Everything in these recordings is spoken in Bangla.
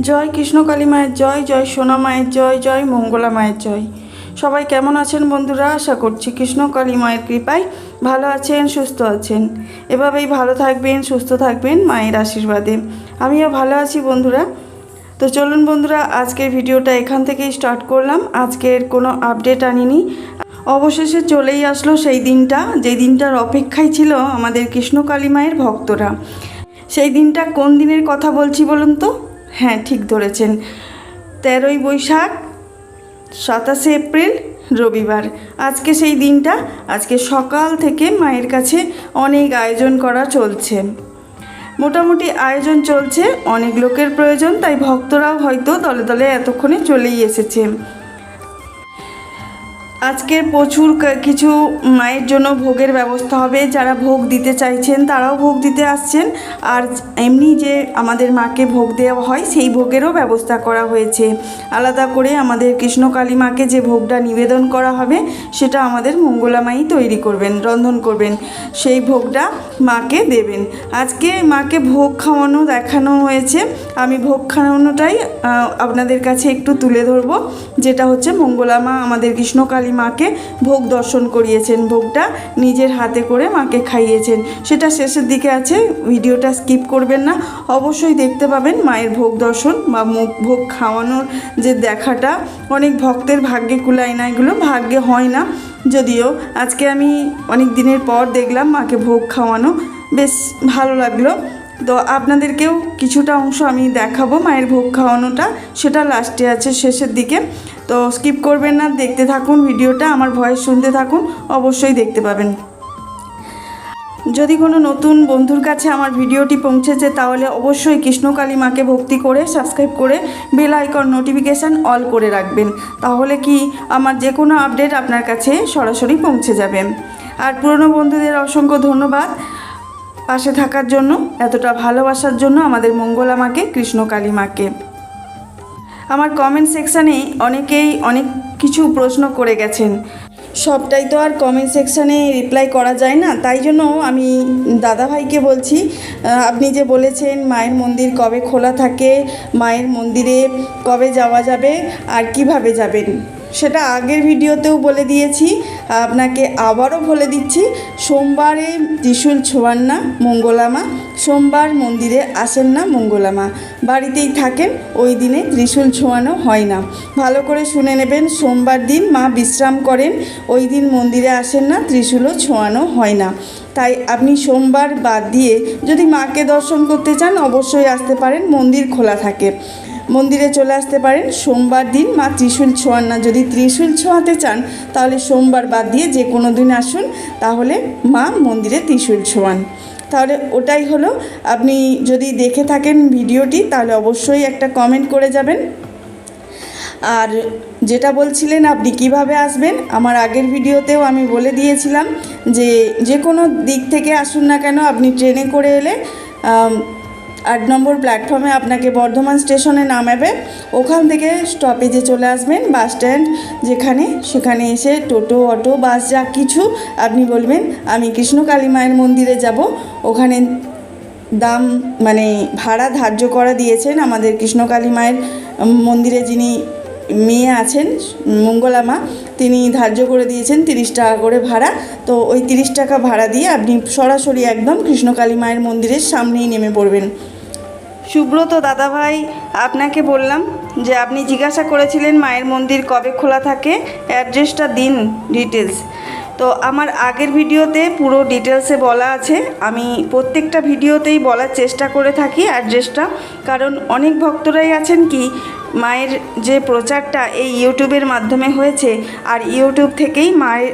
জয় কৃষ্ণকালী মায়ের জয়, জয় সোনা মায়ের জয়, জয় মঙ্গলা মায়ের জয়। সবাই কেমন আছেন বন্ধুরা? আশা করছি কৃষ্ণকালী মায়ের কৃপায় ভালো আছেন, সুস্থ আছেন। এভাবেই ভালো থাকবেন, সুস্থ থাকবেন মায়ের আশীর্বাদে। আমিও ভালো আছি বন্ধুরা। তো চলুন বন্ধুরা, আজকের ভিডিওটা এখান থেকেই স্টার্ট করলাম। আজকের কোনো আপডেট আনিনি, অবশেষে চলেই আসলো সেই দিনটা, যে দিনটার অপেক্ষায় ছিল আমাদের কৃষ্ণকালী মায়ের ভক্তরা। সেই দিনটা কোন দিনের কথা বলছি বলুন তো? হ্যাঁ, ঠিক ধরেছেন, 13ই বৈশাখ, 27শে এপ্রিল, রবিবার। আজকে সেই দিনটা। আজকে সকাল থেকে মায়ের কাছে অনেক আয়োজন করা চলছে, মোটামুটি আয়োজন চলছে, অনেক লোকের প্রয়োজন, তাই ভক্তরাও হয়তো দলে দলে এতক্ষণে চলেই এসেছে। আজকে প্রচুর কিছু মায়ের জন্য ভোগের ব্যবস্থা হবে। যারা ভোগ দিতে চাইছেন তারাও ভোগ দিতে আসছেন, আর এমনি যে আমাদের মাকে ভোগ দেওয়া হয় সেই ভোগেরও ব্যবস্থা করা হয়েছে। আলাদা করে আমাদের কৃষ্ণকালী মাকে যে ভোগটা নিবেদন করা হবে সেটা আমাদের মঙ্গলা মাই তৈরি করবেন, রন্ধন করবেন, সেই ভোগটা মাকে দেবেন। আজকে মাকে ভোগ খাওয়ানো দেখানো হয়েছে। আমি ভোগ খাওয়ানোটাই আপনাদের কাছে একটু তুলে ধরবো, যেটা হচ্ছে মঙ্গলা মা আমাদের কৃষ্ণকালী মাকে ভোগ দর্শন করিয়েছেন, ভোগটা নিজের হাতে করে মাকে খাইয়েছেন। সেটা শেষের দিকে আছে, ভিডিওটা স্কিপ করবেন না, অবশ্যই দেখতে পাবেন। মায়ের ভোগ দর্শন বা ভোগ খাওয়ানোর যে দেখাটা অনেক ভক্তের ভাগ্যে কুলায় না, এগুলো ভাগ্যে হয় না। যদিও আজকে আমি অনেক দিনের পর দেখলাম মাকে ভোগ খাওয়ানো, বেশ ভালো লাগলো। তো আপনাদেরকেও কিছুটা অংশ আমি দেখাবো মায়ের ভোগ খাওয়ানোটা, সেটা লাস্টে আছে, শেষের দিকে। তো স্কিপ করবেন না, দেখতে থাকুন ভিডিওটা, আমার ভয়েস শুনতে থাকুন, অবশ্যই দেখতে পাবেন। যদি কোনো নতুন বন্ধুর কাছে আমার ভিডিওটি পৌঁছেছে তাহলে অবশ্যই কৃষ্ণকালী মাকে ভক্তি করে সাবস্ক্রাইব করে বেল আইকন নোটিফিকেশান অল করে রাখবেন, তাহলে কি আমার যে কোনো আপডেট আপনার কাছে সরাসরি পৌঁছে যাবে। আর পুরনো বন্ধুদের অসংখ্য ধন্যবাদ পাশে থাকার জন্য, এতটা ভালোবাসার জন্য আমাদের মঙ্গলা মাকে, কৃষ্ণকালী মাকে। আমার কমেন্ট সেকশানে অনেকেই অনেক কিছু প্রশ্ন করে গেছেন, সবটাই তো আর কমেন্ট সেকশানে রিপ্লাই করা যায় না, তাই জন্য আমি দাদাভাইকে বলছি, আপনি যে বলেছেন মায়ের মন্দির কবে খোলা থাকে, মায়ের মন্দিরে কবে যাওয়া যাবে আর কিভাবে যাবেন, সেটা আগের ভিডিওতেও বলে দিয়েছি, আপনাকে আবারও বলে দিচ্ছি। সোমবারে ত্রিশূল ছোঁয়ান না মঙ্গলা মা, সোমবার মন্দিরে আসেন না মঙ্গলা মা, বাড়িতেই থাকেন, ওই দিনে ত্রিশূল ছোঁয়ানো হয় না। ভালো করে শুনে নেবেন, সোমবার দিন মা বিশ্রাম করেন, ওই দিন মন্দিরে আসেন না, ত্রিশূলও ছোঁয়ানো হয় না। তাই আপনি সোমবার বাদ দিয়ে যদি মাকে দর্শন করতে চান অবশ্যই আসতে পারেন, মন্দির খোলা থাকে, মন্দিরে চলে আসতে পারেন। সোমবার দিন মা ত্রিশূল ছোঁয়ান না, যদি ত্রিশূল ছোঁয়াতে চান তাহলে সোমবার বাদ দিয়ে যে কোনো দিন আসুন, তাহলে মা মন্দিরে ত্রিশূল ছোঁয়ান। তাহলে ওটাই হলো। আপনি যদি দেখে থাকেন ভিডিওটি তাহলে অবশ্যই একটা কমেন্ট করে যাবেন। আর যেটা বলছিলেন আপনি কিভাবে আসবেন, আমার আগের ভিডিওতেও আমি বলে দিয়েছিলাম যে যে কোনো দিক থেকে আসুন না কেন, আপনি ট্রেনে করে এলে 8 নম্বর প্ল্যাটফর্মে আপনাকে বর্ধমান স্টেশনে নামাবে, ওখান থেকে স্টপেজে চলে আসবেন, বাস স্ট্যান্ড যেখানে, সেখানে এসে টোটো, অটো, বাস যা কিছু আপনি বলবেন আমি কৃষ্ণকালী মায়ের মন্দিরে যাব। ওখানে দাম মানে ভাড়া ধার্য করা দিয়েছেন আমাদের কৃষ্ণকালী মায়ের মন্দিরে, যিনি মেয়ে আছেন মঙ্গলা মা, তিনি ধার্য করে দিয়েছেন 30 টাকা করে ভাড়া। তো ওই 30 টাকা ভাড়া দিয়ে আপনি সরাসরি একদম কৃষ্ণকালী মায়ের মন্দিরের সামনেই নেমে পড়বেন। সুব্রত দাদাভাই, আপনাকে বললাম যে আপনি জিজ্ঞাসা করেছিলেন মায়ের মন্দির কবে খোলা থাকে, অ্যাড্রেসটা দিন, ডিটেলস। তো আমার আগের ভিডিওতে পুরো ডিটেলসে বলা আছে, আমি প্রত্যেকটা ভিডিওতেই বলার চেষ্টা করে থাকি অ্যাড্রেসটা, কারণ অনেক ভক্তরাই আছেন কি মায়ের যে প্রচারটা এই ইউটিউবের মাধ্যমে হয়েছে, আর ইউটিউব থেকেই মায়ের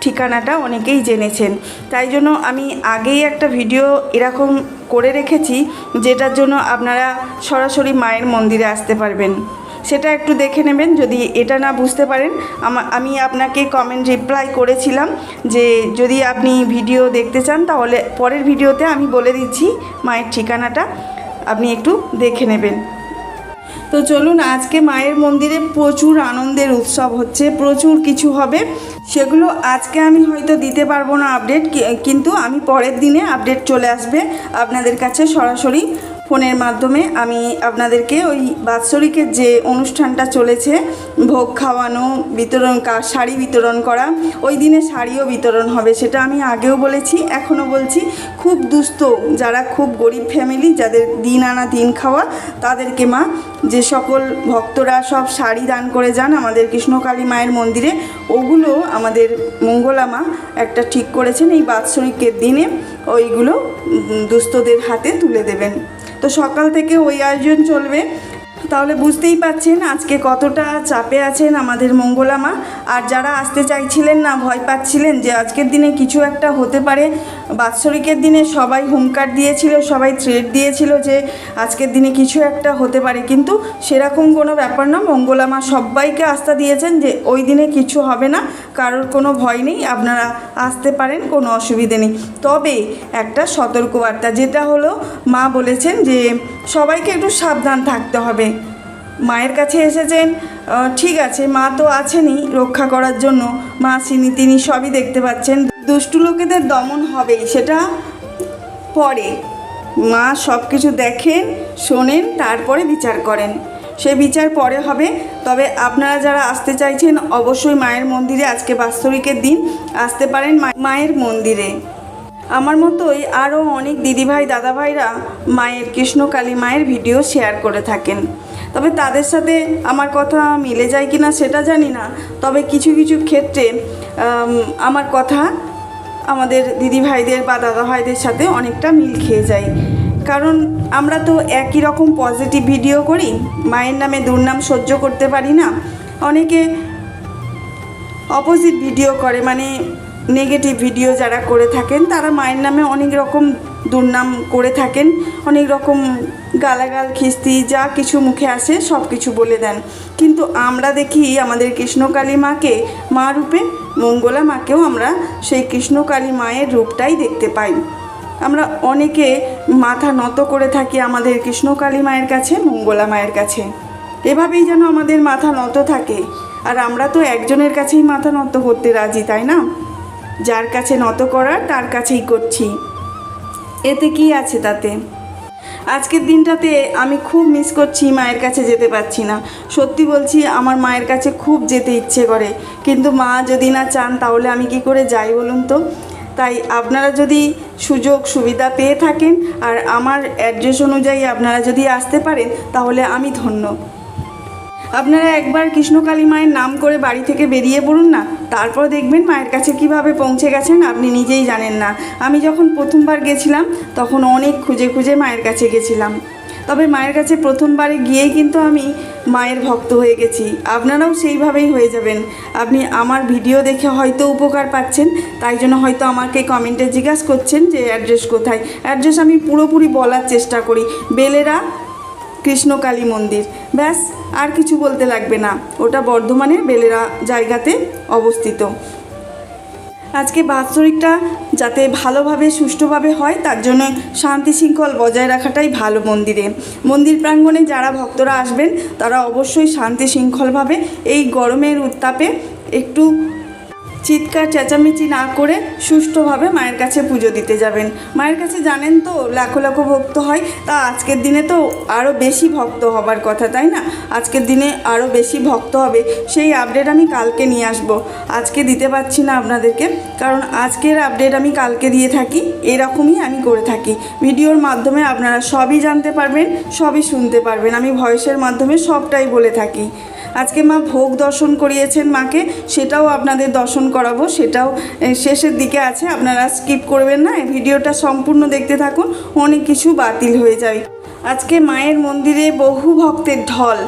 ঠিকানাটা অনেকেই জেনেছেন, তাই জন্য আমি আগেই একটা ভিডিও এরকম করে রেখেছি, যেটার জন্য আপনারা সরাসরি মায়ের মন্দিরে আসতে পারবেন। সেটা একটু দেখে নেবেন, যদি এটা না বুঝতে পারেন। আমি আপনাকে কমেন্ট রিপ্লাই করেছিলাম যে যদি আপনি ভিডিও দেখতে চান তাহলে পরের ভিডিওতে আমি বলে দিচ্ছি মায়ের ঠিকানাটা, আপনি একটু দেখে নেবেন। তো চলুন, আজকে মায়ের মন্দিরে প্রচুর আনন্দের উৎসব হচ্ছে, প্রচুর কিছু হবে, সেগুলো আজকে আমি হয়তো দিতে পারবো না আপডেট, কিন্তু আমি পরের দিনে আপডেট চলে আসবে আপনাদের কাছে সরাসরি। ফোনের মাধ্যমে আমি আপনাদেরকে ওই বাৎসরিকের যে অনুষ্ঠানটা চলেছে, ভোগ খাওয়ানো, বিতরণ, শাড়ি বিতরণ করা, ওই দিনে শাড়িও বিতরণ হবে, সেটা আমি আগেও বলেছি, এখনও বলছি। খুব দুস্থ, যারা খুব গরিব ফ্যামিলি, যাদের দিন আনা দিন খাওয়া, তাদেরকে মা যে সকল ভক্তরা সব শাড়ি দান করে যান আমাদের কৃষ্ণকালী মায়ের মন্দিরে, ওগুলো আমাদের মঙ্গলা মা একটা ঠিক করেছেন এই বাৎসরিকের দিনে ওইগুলো দুস্থদের হাতে তুলে দেবেন। তো সকাল থেকে ওই আয়োজন চলবে। তাহলে বুঝতেই পাচ্ছেন আজকে কতটা চাপে আছেন আমাদের মঙ্গলা মা। আর যারা আসতে চাইছিলেন না, ভয় পাচ্ছিলেন যে আজকের দিনে কিছু একটা হতে পারে, বাৎসরিকের দিনে সবাই হুঙ্কার দিয়েছিল, সবাই থ্রেট দিয়েছিল যে আজকের দিনে কিছু একটা হতে পারে, কিন্তু সেরকম কোনো ব্যাপার না। মঙ্গলা মা সবাইকে আস্থা দিয়েছেন যে ওই দিনে কিছু হবে না, কারোর কোনো ভয় নেই, আপনারা আসতে পারেন, কোনো অসুবিধে নেই। তবে একটা সতর্কবার্তা, যেটা হলো মা বলেছেন যে সবাইকে একটু সাবধান থাকতে হবে। মায়ের কাছে এসেছেন, ঠিক আছে, মা তো আছেনই রক্ষা করার জন্য, মা তিনি সবই দেখতে পাচ্ছেন। দুষ্টু লোকেদের দমন হবেই, সেটা পরে মা সব কিছু দেখেন, শোনেন, তারপরে বিচার করেন, সে বিচার পরে হবে। তবে আপনারা যারা আসতে চাইছেন অবশ্যই মায়ের মন্দিরে আজকে বাৎসরিকের দিন আসতে পারেন মায়ের মন্দিরে। আমার মতোই আরও অনেক দিদিভাই দাদাভাইরা মায়ের কৃষ্ণকালী মায়ের ভিডিও শেয়ার করে থাকেন। তবে তাদের সাথে আমার কথা মিলে যায় কি না সেটা জানি না, তবে কিছু কিছু ক্ষেত্রে আমার কথা আমাদের দিদিভাইদের বা দাদাভাইদের সাথে অনেকটা মিল খেয়ে যায়। কারণ আমরা তো একই রকম পজিটিভ ভিডিও করি, মায়ের নামে দুর্নাম সহ্য করতে পারি না। অনেকে অপোজিট ভিডিও করে, মানে নেগেটিভ ভিডিও যারা করে থাকেন তারা মায়ের নামে অনেক রকম দুর্নাম করে থাকেন, অনেক রকম গালাগাল খিস্তি যা কিছু মুখে আসে সব কিছু বলে দেন। কিন্তু আমরা দেখি আমাদের কৃষ্ণকালী মাকে, মা রূপে মঙ্গলা মাকেও আমরা সেই কৃষ্ণকালী মায়ের রূপটাই দেখতে পাই। আমরা অনেকে মাথা নত করে থাকি আমাদের কৃষ্ণকালী মায়ের কাছে, মঙ্গলা মায়ের কাছে, এভাবেই যেন আমাদের মাথা নত থাকে। আর আমরা তো একজনের কাছেই মাথা নত করতে রাজি, তাই না? যার কাছে নত করার তার কাছেই করছি, এতে কি আছে তাতে? আজকের দিনটাতে আমি খুব মিস করছি, মায়ের কাছে যেতে পারছি না। সত্যি বলছি, আমার মায়ের কাছে খুব যেতে ইচ্ছে করে, কিন্তু মা যদি না চান তাহলে আমি কি করে যাই বলুন তো? তাই আপনারা যদি সুযোগ সুবিধা পেয়ে থাকেন আর আমার অ্যাড্রেস অনুযায়ী আপনারা যদি আসতে পারেন তাহলে আমি ধন্য। আপনারা একবার কৃষ্ণকালী মায়ের নাম করে বাড়ি থেকে বেরিয়ে পড়ুন না, তারপর দেখবেন মায়ের কাছে কিভাবে পৌঁছে গেছেন আপনি নিজেই জানেন না। আমি যখন প্রথমবার গেছিলাম তখন অনেক খুঁজে খুঁজে মায়ের কাছে গেছিলাম, তবে মায়ের কাছে প্রথমবারে গিয়েই কিন্তু আমি মায়ের ভক্ত হয়ে গেছি। আপনারাও সেইভাবেই হয়ে যাবেন। আপনি আমার ভিডিও দেখে হয়তো উপকার পাচ্ছেন, তাই জন্য হয়তো আমাকে কমেন্টে জিজ্ঞাসা করছেন যে অ্যাড্রেস কোথায়। অ্যাড্রেস আমি পুরোপুরি বলার চেষ্টা করি, বেলেরা কৃষ্ণকালী মন্দির, ব্যাস, আর কিছু বলতে লাগবে না। ওটা বর্ধমানের বেলেরা জায়গাতে অবস্থিত। আজকে বাৎসরিকটা যাতে ভালোভাবে সুষ্ঠুভাবে হয় তার জন্য শান্তি শৃঙ্খল বজায় রাখাটাই ভালো। মন্দির প্রাঙ্গণে যারা ভক্তরা আসবেন তারা অবশ্যই শান্তি শৃঙ্খলভাবে এই গরমের উত্তাপে একটু চিৎকার চেঁচামেচি না করে সুষ্ঠুভাবে মায়ের কাছে পুজো দিতে যাবেন। মায়ের কাছে জানেন তো লাখো লাখো ভক্ত হয়, তা আজকের দিনে তো আরও বেশি ভক্ত হবার কথা, তাই না? আজকের দিনে আরও বেশি ভক্ত হবে, সেই আপডেট আমি কালকে নিয়ে আসব। আজকে দিতে পারছি না আপনাদেরকে, কারণ আজকের আপডেট আমি কালকে দিয়ে থাকি, এরকমই আমি করে থাকি। ভিডিওর মাধ্যমে আপনারা সবই জানতে পারবেন, সবই শুনতে পারবেন, আমি ভয়েসের মাধ্যমে সবটাই বলে থাকি। আজকে মা ভোগ দর্শন করিয়েছেন মাকে, সেটাও আপনাদের দর্শন করাবো, সেটাও শেষের দিকে আছে, আপনারা স্কিপ করবেন না, ভিডিওটা সম্পূর্ণ দেখতে থাকুন, অনেক কিছু বাতিল হয়ে যায়। আজকে মায়ের মন্দিরে বহু ভক্তের ঢল,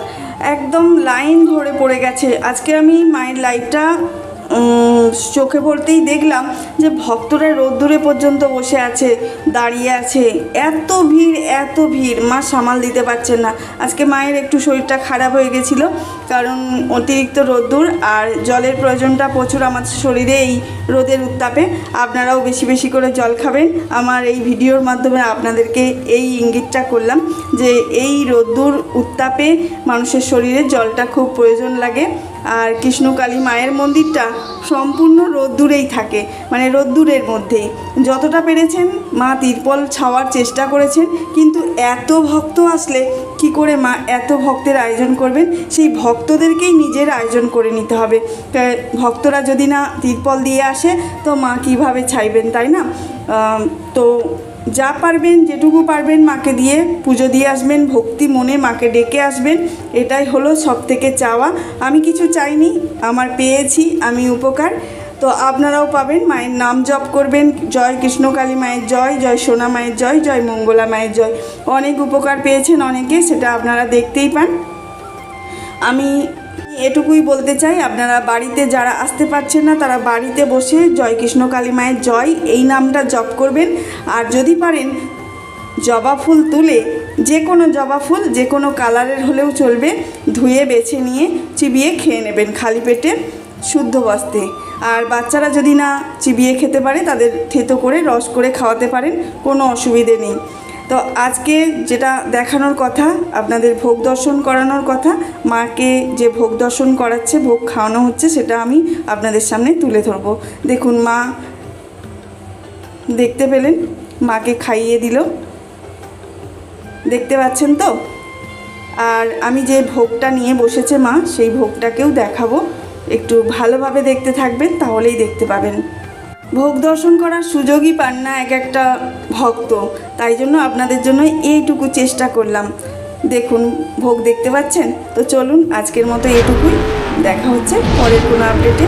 একদম লাইন ধরে পড়ে গেছে। আজকে আমি মায়ের লাইভটা চোখে পড়তেই দেখলাম যে ভক্তরা রোদ্দুরে পর্যন্ত বসে আছে, দাঁড়িয়ে আছে, এত ভিড় মা সামাল দিতে পারছেন না। আজকে মায়ের একটু শরীরটা খারাপ হয়ে গেছিলো, কারণ অতিরিক্ত রোদ্দুর আর জলের প্রয়োজনটা প্রচুর আমাদের শরীরে এই রোদের উত্তাপে। আপনারাও বেশি বেশি করে জল খাবেন। আমার এই ভিডিওর মাধ্যমে আপনাদেরকে এই ইঙ্গিতটা করলাম যে এই রোদ্দুর উত্তাপে মানুষের শরীরে জলটা খুব প্রয়োজন লাগে। আর কৃষ্ণকালী মায়ের মন্দিরটা সম্পূর্ণ রোদ্দুরেই থাকে, মানে রোদ্দুরের মধ্যেই। যতটা পেরেছেন মা তিরপল ছাওয়ার চেষ্টা করেছেন, কিন্তু এত ভক্ত আসলে কি করে মা এত ভক্তের আয়োজন করবেন? সেই ভক্তদেরকেই নিজের আয়োজন করে নিতে হবে। ভক্তরা যদি না তিরপল দিয়ে আসে তো মা কিভাবে ছাইবেন, তাই না? তো যা পারবেন, যেটুকু পারবেন মাকে দিয়ে পুজো দিয়ে আসবেন, ভক্তি মনে মাকে ডেকে আসবেন। এটাই হলো সব থেকে চাওয়া। আমি কিছু চাইনি, আমার পেয়েছি আমি উপকার, তো আপনারাও পাবেন। মায়ের নাম জপ করবেন, জয় কৃষ্ণকালী মায়ের জয়, জয় সোনা মায়ের জয়, জয় মঙ্গলা মায়ের জয়। অনেক উপকার পেয়েছেন অনেকে, সেটা আপনারা দেখতেই পান। আমি এটুকুই বলতে চাই, আপনারা বাড়িতে যারা আসতে পারছেন না তারা বাড়িতে বসে জয় কৃষ্ণকালী মায়ের জয় এই নামটা জপ করবেন। আর যদি পারেন জবা ফুল তুলে, যে কোনো জবা ফুল যে কোনো কালারের হলেও চলবে, ধুয়ে বেছে নিয়ে চিবিয়ে খেয়ে নেবেন খালি পেটে শুদ্ধ বস্তে। আর বাচ্চারা যদি না চিবিয়ে খেতে পারে তাদের থেতো করে রস করে খাওয়াতে পারেন, কোনো অসুবিধে নেই। তো আজকে যেটা দেখানোর কথা, আপনাদের ভোগ দর্শন করানোর কথা, মাকে যে ভোগ দর্শন করাচ্ছে, ভোগ খাওয়ানো হচ্ছে, সেটা আমি আপনাদের সামনে তুলে ধরবো। দেখুন মা, দেখতে পেলেন মাকে খাইয়ে দিল, দেখতে পাচ্ছেন তো? আর আমি যে ভোগটা নিয়ে বসেছে মা, সেই ভোগটাকেও দেখাবো, একটু ভালোভাবে দেখতে থাকবেন, তাহলেই দেখতে পাবেন। ভোগ দর্শন করার সুযোগই পান না এক একটা ভক্ত, তাই জন্য আপনাদের জন্য এইটুকু চেষ্টা করলাম। দেখুন ভোগ দেখতে পাচ্ছেন তো। চলুন আজকের মতো এটুকুই, দেখা হচ্ছে পরের কোনো আপডেটে।